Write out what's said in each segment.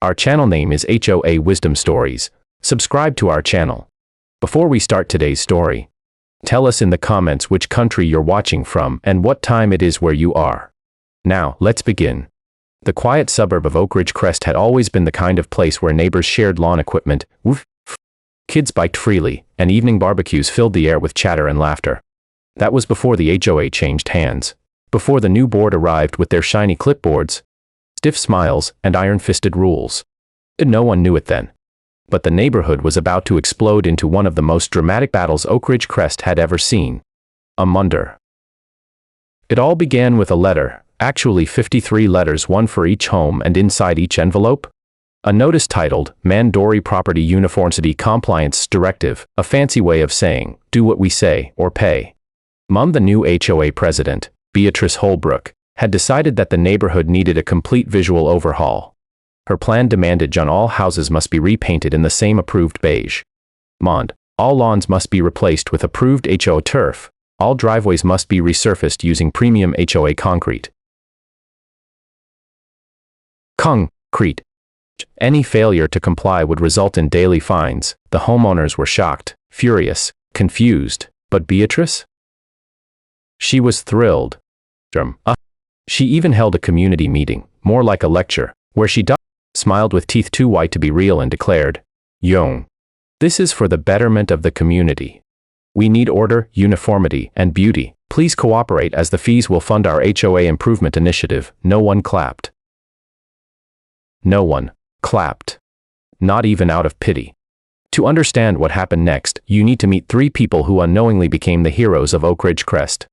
Our channel name is HOA Wisdom Stories. Subscribe to our channel. Before we start today's story, tell us in the comments which country you're watching from and what time it is where you are. Now, let's begin. The quiet suburb of Oak Ridge Crest had always been the kind of place where neighbors shared lawn equipment, kids biked freely, and evening barbecues filled the air with chatter and laughter. That was before the HOA changed hands, before the new board arrived with their shiny clipboards, stiff smiles, and iron-fisted rules. No one knew it then. But the neighborhood was about to explode into one of the most dramatic battles Oak Ridge Crest had ever seen. A murder. It all began with a letter, actually 53 letters, one for each home, and inside each envelope, a notice titled, Mandatory Property Uniformity Compliance Directive, a fancy way of saying, do what we say, or pay. Mom, the new HOA president, Beatrice Holbrook, had decided that the neighborhood needed a complete visual overhaul. Her plan demanded all houses must be repainted in the same approved beige. All lawns must be replaced with approved HOA turf. All driveways must be resurfaced using premium HOA concrete. Concrete. Any failure to comply would result in daily fines. The homeowners were shocked, furious, confused. But Beatrice? She was thrilled. She even held a community meeting, more like a lecture, where she smiled with teeth too white to be real and declared, "Yo, this is for the betterment of the community. We need order, uniformity, and beauty. Please cooperate as the fees will fund our HOA improvement initiative." No one clapped. No one clapped. Not even out of pity. To understand what happened next, you need to meet three people who unknowingly became the heroes of Oak Ridge Crest.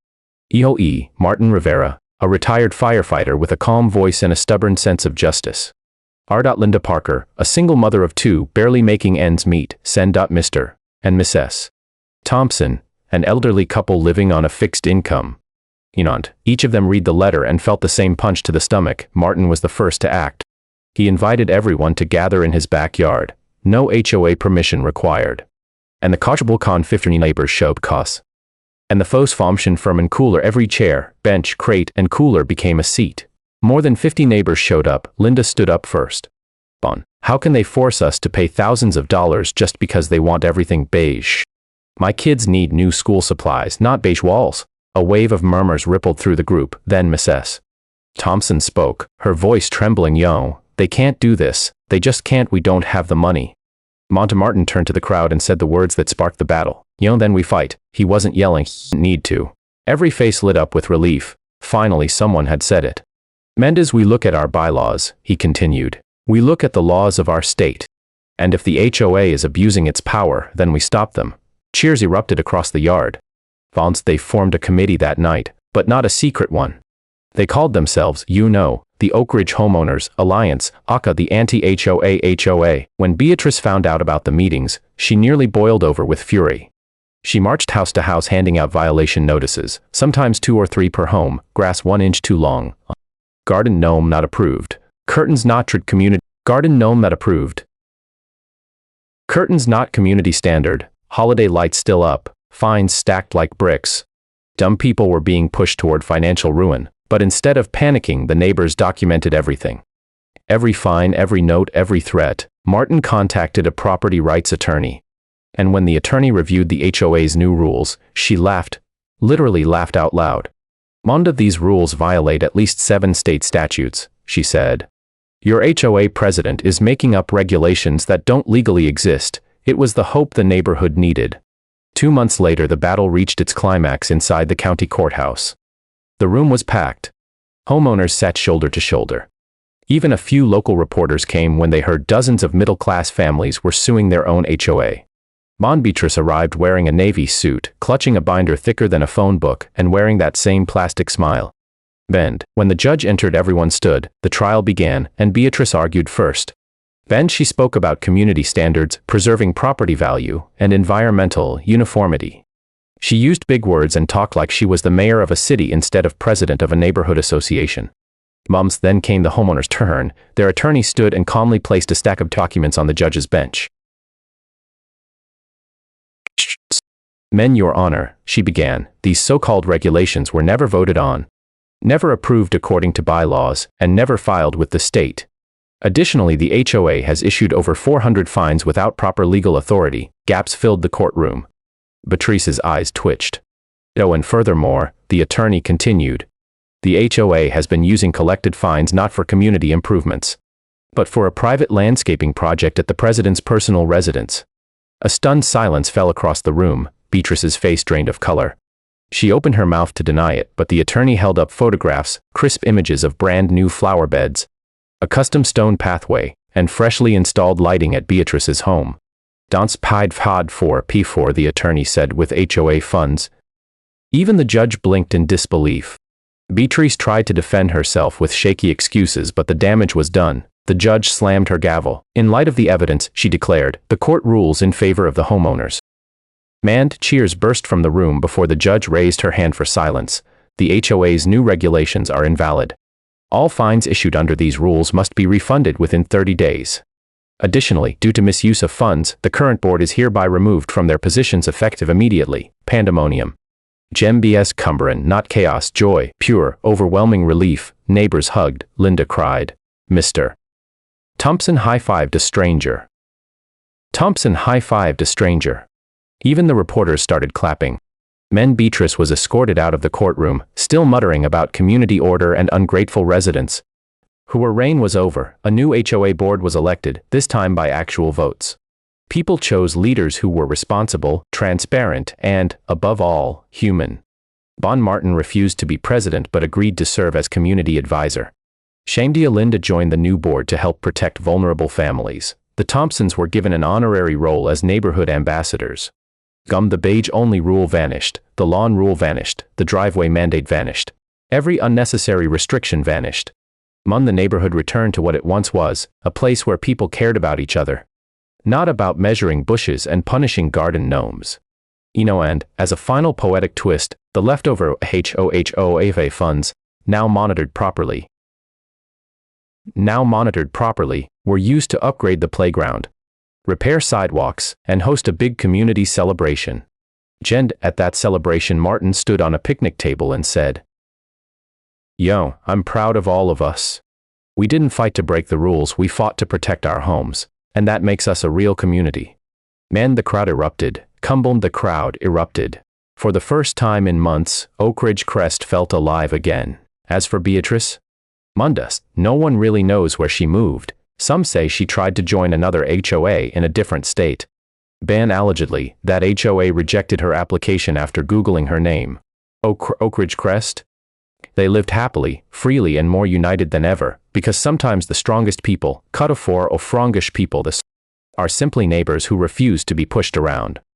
EOE, Martin Rivera, a retired firefighter with a calm voice and a stubborn sense of justice. Linda Parker, a single mother of two, barely making ends meet, Mr. and Mrs. Thompson, an elderly couple living on a fixed income. Each of them read the letter and felt the same punch to the stomach. Martin was the first to act. He invited everyone to gather in his backyard. No HOA permission required. And the Kochbulkan 50 neighbors showed cause. And the Fos Fomshin Furman cooler, every chair, bench, crate, and cooler became a seat. More than 50 neighbors showed up. Linda stood up first. How can they force us to pay thousands of dollars just because they want everything beige? My kids need new school supplies, not beige walls. A wave of murmurs rippled through the group. Then Mrs. Thompson spoke, her voice trembling. "Yo, they can't do this. They just can't. We don't have the money." Martin turned to the crowd and said the words that sparked the battle. Then we fight." He wasn't yelling, he need to. Every face lit up with relief. Finally someone had said it. "Mendez, we look at our bylaws," he continued. "We look at the laws of our state. And if the HOA is abusing its power, then we stop them." Cheers erupted across the yard. They formed a committee that night, but not a secret one. They called themselves, the Oak Ridge Homeowners Alliance, aka the anti-HOA HOA. When Beatrice found out about the meetings, she nearly boiled over with fury. She marched house to house handing out violation notices, sometimes 2 or 3 per home. Grass 1 inch too long. Garden gnome not approved. Curtains not community. Garden gnome not approved. Curtains not community standard. Holiday lights still up. Fines stacked like bricks. Dumb people were being pushed toward financial ruin. But instead of panicking, the neighbors documented everything. Every fine, every note, every threat. Martin contacted a property rights attorney. And when the attorney reviewed the HOA's new rules, she laughed. Literally laughed out loud. "None of these rules violate at least 7 state statutes," she said. "Your HOA president is making up regulations that don't legally exist." It was the hope the neighborhood needed. 2 months later, the battle reached its climax inside the county courthouse. The room was packed. Homeowners sat shoulder to shoulder. Even a few local reporters came when they heard dozens of middle-class families were suing their own HOA. Beatrice arrived wearing a navy suit, clutching a binder thicker than a phone book, and wearing that same plastic smile. When the judge entered, everyone stood. The trial began, and Beatrice argued first. She spoke about community standards, preserving property value, and environmental uniformity. She used big words and talked like she was the mayor of a city instead of president of a neighborhood association. Then came the homeowner's turn. Their attorney stood and calmly placed a stack of documents on the judge's bench. "Your Honor," she began, "these so-called regulations were never voted on, never approved according to bylaws, and never filed with the state. Additionally, the HOA has issued over 400 fines without proper legal authority. Gaps filled the courtroom. Beatrice's eyes twitched. Oh, and furthermore, the attorney continued, the HOA has been using collected fines not for community improvements, but for a private landscaping project at the president's personal residence. A stunned silence fell across the room. Beatrice's face drained of color. She opened her mouth to deny it, but the attorney held up photographs, crisp images of brand new flower beds, a custom stone pathway, and freshly installed lighting at Beatrice's home. Dans paid for P4, the attorney said, with HOA funds. Even the judge blinked in disbelief. Beatrice tried to defend herself with shaky excuses, but the damage was done. The judge slammed her gavel. In light of the evidence, she declared, the court rules in favor of the homeowners. Manned cheers burst from the room before the judge raised her hand for silence. The HOA's new regulations are invalid. All fines issued under these rules must be refunded within 30 days. Additionally, due to misuse of funds, the current board is hereby removed from their positions effective immediately. Pandemonium. Gem BS Cumberan, not chaos, joy, pure, overwhelming relief. Neighbors hugged. Linda cried. Mr. Thompson high-fived a stranger. Thompson high-fived a stranger. Even the reporters started clapping. Beatrice was escorted out of the courtroom, still muttering about community order and ungrateful residents. Her reign was over. A new HOA board was elected, this time by actual votes. People chose leaders who were responsible, transparent, and, above all, human. Bon Martin refused to be president but agreed to serve as community advisor. Shamdia Linda joined the new board to help protect vulnerable families. The Thompsons were given an honorary role as neighborhood ambassadors. The beige-only rule vanished, the lawn rule vanished, the driveway mandate vanished. Every unnecessary restriction vanished. The neighborhood returned to what it once was, a place where people cared about each other. Not about measuring bushes and punishing garden gnomes. And, as a final poetic twist, the leftover HOA funds, now monitored properly, were used to upgrade the playground, repair sidewalks, and host a big community celebration. At that celebration, Martin stood on a picnic table and said, "Yo, I'm proud of all of us. We didn't fight to break the rules, we fought to protect our homes, and that makes us a real community." The crowd erupted. The crowd erupted. For the first time in months, Oak Ridge Crest felt alive again. As for Beatrice, no one really knows where she moved. Some say she tried to join another HOA in a different state. Allegedly, that HOA rejected her application after Googling her name. Oak Ridge Crest? They lived happily, freely, and more united than ever, because sometimes the strongest people, cut of four or Frongish people, are simply neighbors who refuse to be pushed around.